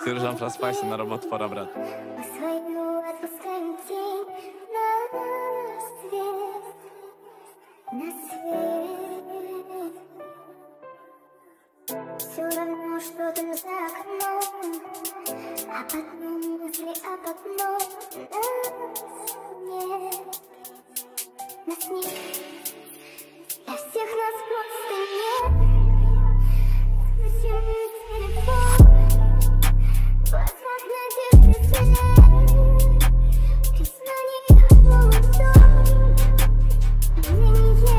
Сержант, проспайся, на работу пора, брат. Все равно, что ты за окном, а потом мысли об одном. Нас нет, для всех нас просто нет. Включенный телефон, в глазах надежды свет. Признание молодом, мнение.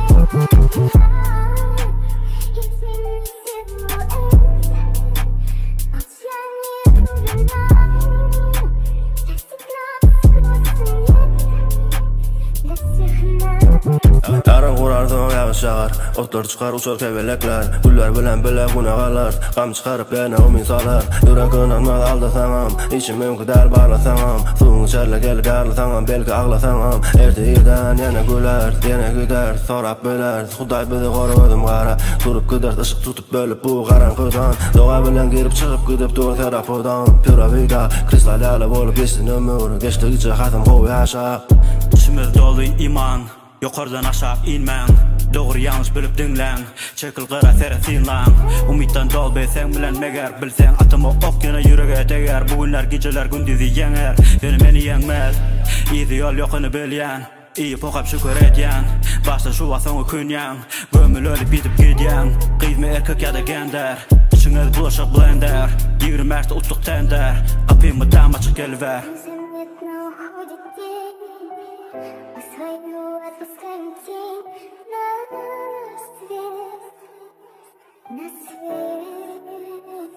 Tarım kurardı o yağış yağar, otlar çıkar uçar kevelekler. Güller bilen bile günahlar, kam çıkarıp yana umin salar. Yürek önanmaz aldasamam, içimim kadar bağlasamam. Suyun içerle gelip ağlasamam, belki ağlasamam. Erteyden yana güler, yana gider, sorap böler. Xuday bizi korumadım kara, durup gider, ışık tutup bölüp bu karanlıktan. Doğa bilen girip çıkıp gidip dur terapodan. Pura vida, kristal yağlı olup geçtin ömür. Geçti gece hatam kovu yaşa. İçimiz dolu iman, yukarıdan aşağı inmem. Doğru yanlış bilip dinlen, çekil qara teresin lan. Umidden dol be sen bilen meger, bilsen atımı ok yana yürege teger. Bugünler geceler gündüzü yener, beni yenmez. İyi yol yokunu bilyen, iyi pokap şükür edyen. Başta şu vasonu künyen, gömül ölüp bitip gidyen. Kıyma erkek ya da gender, içiniz bulaşık blender. 20 mertte utluk tender, kapıyımı tam açık geliver. Отпускаем тень на свет, на свет.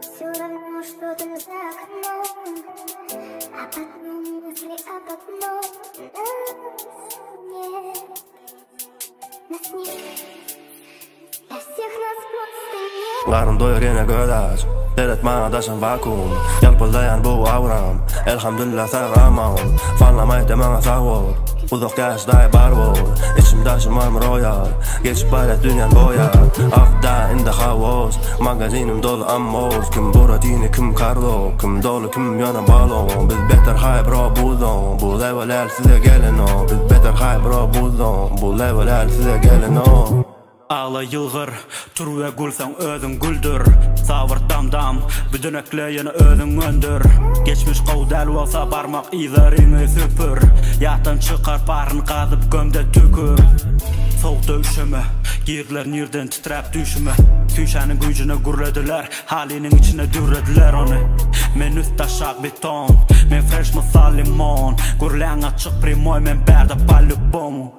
Все равно, что ты за окном, а потом мысли об одном. Нас нет, для всех нас просто нет. Qarın doyur yine gödaç, devlet manadaşın vakum. Yalpıldayan bu avram, elhamdülillah sen aman. Fanlamaydı bana sağ ol, uzak yaşday bar ol. İçim taşımam royal, geçip bayret dünyan boyar. Afda inde havuz, magazinim dolu ammoz. Kim Boratini, kim Carlo, kim dolu, kim yana balon. Biz beter hay bro buldum, bu leveler size gelin o. Biz beter hay bro buldum, bu leveler size gelin o. Ağla yılgır, tur ve gülsen özün güldür. Savır damdam, büdünekle yana özün öndür. Geçmiş qavdal olsa barmaq izlerini süpür. Yatan çıkar barını qazıp gömde tükür. Soğuk dövüşümü, girdiler nirden titrep düşümü. Tüşanın gücüne gürlediler, halinin içine dürrediler onu. Men üst aşağı beton, men fresh masal limon. Gürlen açık primoy, men berde pallı bomu.